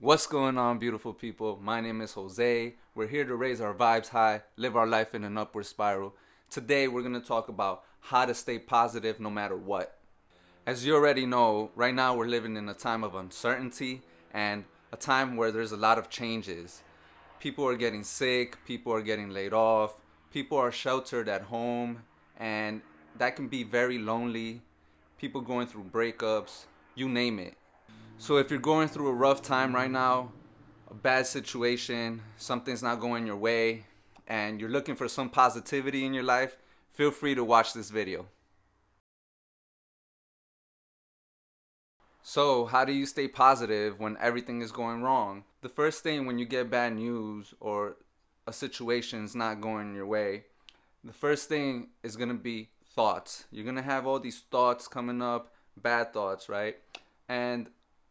What's going on, beautiful people? My name is Jose. We're here to raise our vibes high, live our life in an upward spiral. Today, we're going to talk about how to stay positive no matter what. As you already know, right now we're living in a time of uncertainty and a time where there's a lot of changes. People are getting sick, people are getting laid off, people are sheltered at home, and that can be very lonely. People going through breakups, you name it. So if you're going through a rough time right now, a bad situation, something's not going your way, and you're looking for some positivity in your life, feel free to watch this video. So, how do you stay positive when everything is going wrong? The first thing when you get bad news or a situation's not going your way, the first thing is going to be thoughts. You're going to have all these thoughts coming up, bad thoughts, right? And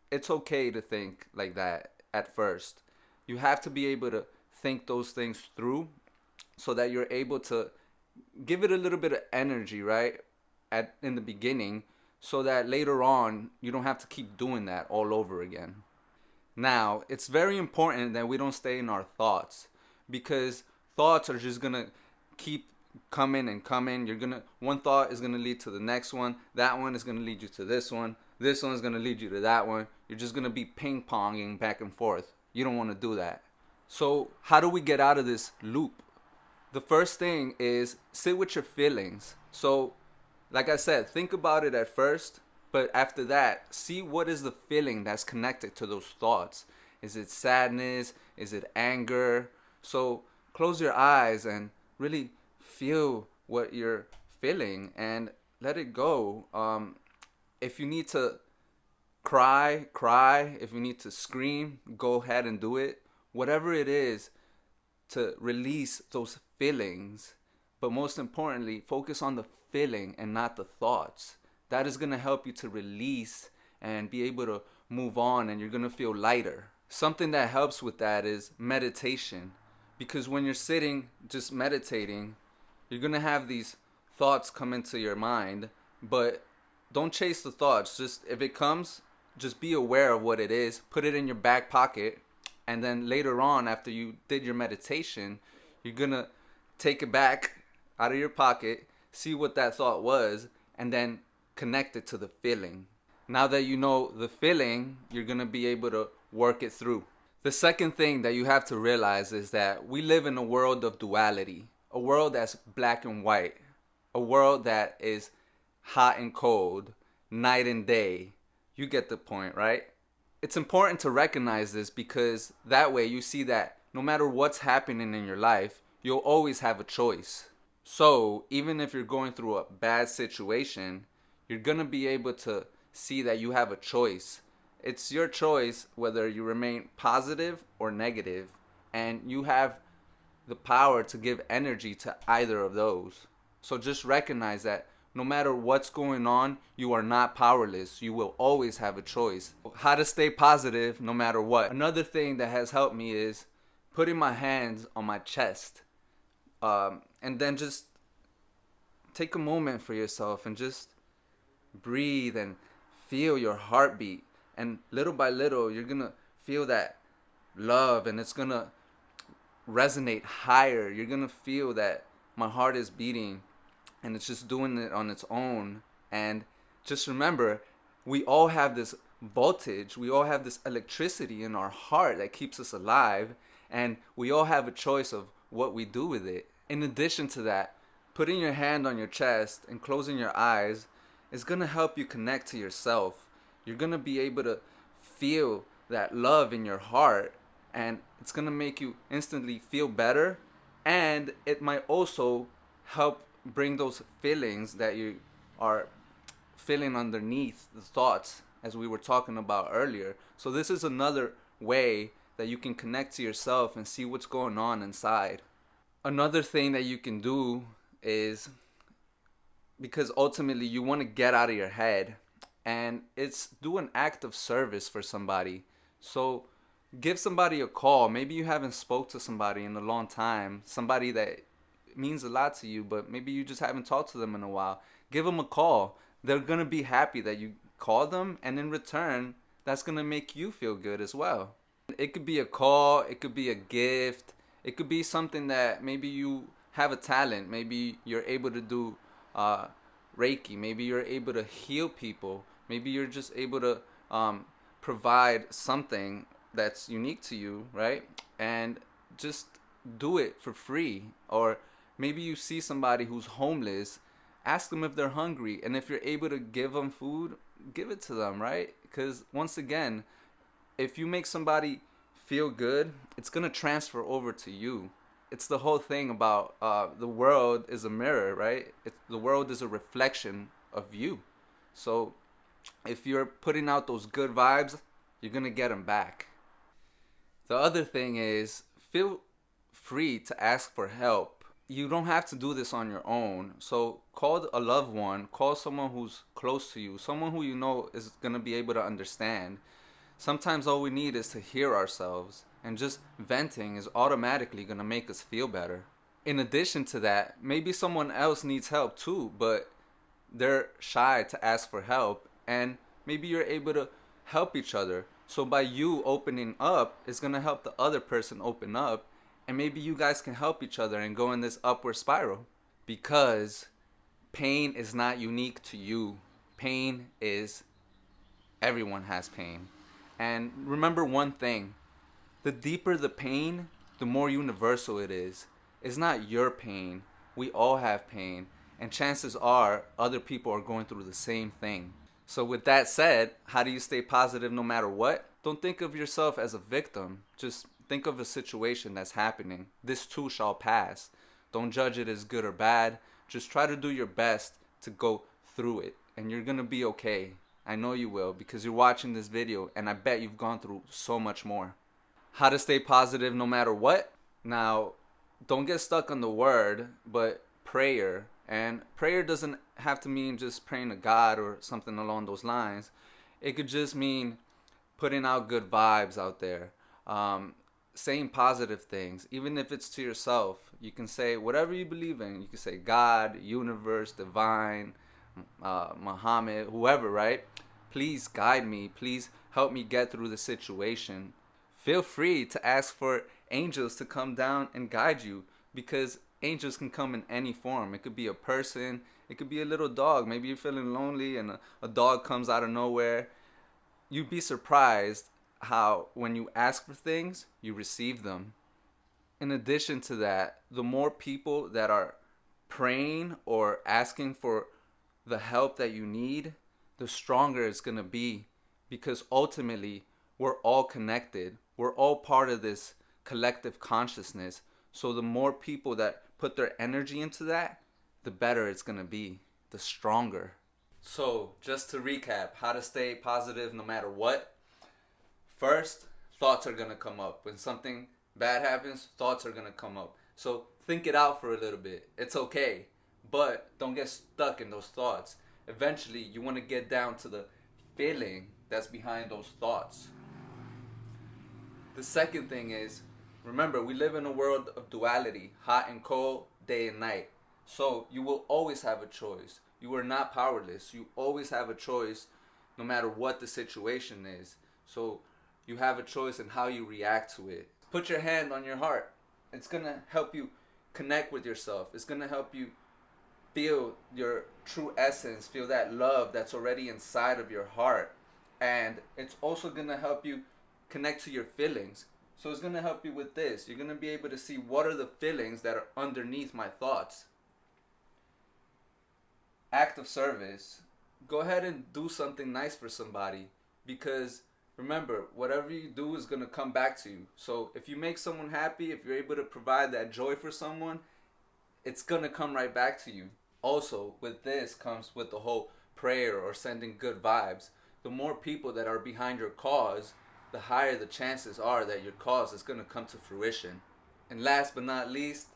it's okay to think like that at first. You have to be able to think those things through so that you're able to give it a little bit of energy, right? At in the beginning so that later on you don't have to keep doing that all over again. Now, it's very important that we don't stay in our thoughts because thoughts are just going to keep coming and coming. You're going to one thought is going to lead to the next one. That one is going to lead you to this one. This one is going to lead you to that one. You're just going to be ping-ponging back and forth. You don't want to do that. So, how do we get out of this loop? The first thing is sit with your feelings. So, like I said, think about it at first, but after that, see what is the feeling that's connected to those thoughts. Is it sadness? Is it anger? So, close your eyes and really feel what you're feeling and let it go. If you need to cry, cry. If you need to scream, go ahead and do it. Whatever it is to release those feelings, but most importantly, focus on the feeling and not the thoughts. That is going to help you to release and be able to move on, and you're going to feel lighter. Something that helps with that is meditation, because when you're sitting just meditating, you're going to have these thoughts come into your mind, but don't chase the thoughts. Just if it comes, just be aware of what it is, put it in your back pocket, and then later on, after you did your meditation, you're going to take it back out of your pocket, see what that thought was, and then connect it to the feeling. Now that you know the feeling, you're going to be able to work it through. The second thing that you have to realize is that we live in a world of duality, a world that's black and white, a world that is hot and cold, night and day. You get the point, right? It's important to recognize this because that way you see that no matter what's happening in your life, you'll always have a choice. So, even if you're going through a bad situation, you're going to be able to see that you have a choice. It's your choice whether you remain positive or negative, and you have the power to give energy to either of those. So, just recognize that no matter what's going on, you are not powerless. You will always have a choice. How to stay positive no matter what. Another thing that has helped me is putting my hands on my chest. And then just take a moment for yourself and just breathe and feel your heartbeat. And little by little, you're going to feel that love and it's going to resonate higher. You're going to feel that my heart is beating and it's just doing it on its own. And just remember, we all have this voltage, we all have this electricity in our heart that keeps us alive, and we all have a choice of what we do with it. In addition to that, putting your hand on your chest and closing your eyes is going to help you connect to yourself. You're going to be able to feel that love in your heart, and it's going to make you instantly feel better, and it might also help bring those feelings that you are feeling underneath the thoughts as we were talking about earlier. So this is another way that you can connect to yourself and see what's going on inside. Another thing that you can do is, because ultimately you want to get out of your head, and it's do an act of service for somebody. So give somebody a call. Maybe you haven't spoke to somebody in a long time, somebody that means a lot to you, but maybe you just haven't talked to them in a while. Give them a call. They're going to be happy that you called them, and in return, that's going to make you feel good as well. It could be a call, it could be a gift, it could be something that maybe you have a talent, maybe you're able to do uh, Reiki, maybe you're able to heal people, maybe you're just able to provide something that's unique to you, right? And just do it for free. Or maybe you see somebody who's homeless, ask them if they're hungry, and if you're able to give them food, give it to them, right? Because once again, if you make somebody feel good, it's gonna transfer over to you. It's the whole thing about the world is a mirror, right? The world is a reflection of you. So if you're putting out those good vibes, you're gonna get them back. The other thing is, feel free to ask for help. You don't have to do this on your own. So call a loved one, call someone who's close to you, someone who you know is gonna be able to understand. Sometimes all we need is to hear ourselves, and just venting is automatically going to make us feel better. In addition to that, maybe someone else needs help too, but they're shy to ask for help, and maybe you're able to help each other. So by you opening up, it's going to help the other person open up, and maybe you guys can help each other and go in this upward spiral. Because pain is not unique to you. Pain is, everyone has pain. And remember one thing, the deeper the pain, the more universal it is. It's not your pain. We all have pain. And chances are other people are going through the same thing. So with that said, how do you stay positive no matter what? Don't think of yourself as a victim. Just think of a situation that's happening. This too shall pass. Don't judge it as good or bad. Just try to do your best to go through it. And you're going to be okay. I know you will, because you're watching this video, and I bet you've gone through so much more. How to stay positive no matter what? Now, don't get stuck on the word, but prayer. And prayer doesn't have to mean just praying to God or something along those lines. It could just mean putting out good vibes out there, saying positive things, even if it's to yourself. You can say whatever you believe in. You can say God, universe, divine, Muhammad, whoever, right? Please guide me. Please help me get through the situation. Feel free to ask for angels to come down and guide you, because angels can come in any form. It could be a person, it could be a little dog. Maybe you're feeling lonely and a dog comes out of nowhere. You'd be surprised how when you ask for things, you receive them. In addition to that, the more people that are praying or asking for the help that you need, the stronger it's going to be, because ultimately we're all connected. We're all part of this collective consciousness. So the more people that put their energy into that, the better it's going to be, the stronger. So just to recap, how to stay positive no matter what. First, thoughts are going to come up. When something bad happens, thoughts are going to come up. So think it out for a little bit. It's okay. But don't get stuck in those thoughts. Eventually, you want to get down to the feeling that's behind those thoughts. The second thing is, remember, we live in a world of duality, hot and cold, day and night. So you will always have a choice. You are not powerless. You always have a choice no matter what the situation is. So you have a choice in how you react to it. Put your hand on your heart. It's going to help you connect with yourself. It's going to help you feel your true essence, feel that love that's already inside of your heart. And it's also going to help you connect to your feelings. So it's going to help you with this. You're going to be able to see what are the feelings that are underneath my thoughts. Act of service. Go ahead and do something nice for somebody, because remember, whatever you do is going to come back to you. So if you make someone happy, if you're able to provide that joy for someone, it's going to come right back to you. Also, with this comes with the whole prayer or sending good vibes. The more people that are behind your cause, the higher the chances are that your cause is going to come to fruition. And last but not least,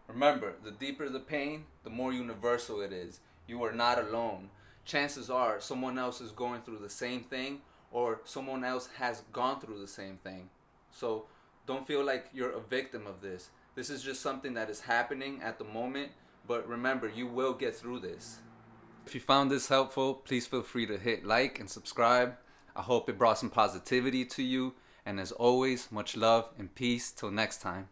remember, the deeper the pain, the more universal it is. You are not alone. Chances are someone else is going through the same thing, or someone else has gone through the same thing. So don't feel like you're a victim of this. This is just something that is happening at the moment, but remember, you will get through this. If you found this helpful, please feel free to hit like and subscribe. I hope it brought some positivity to you. And as always, much love and peace till next time.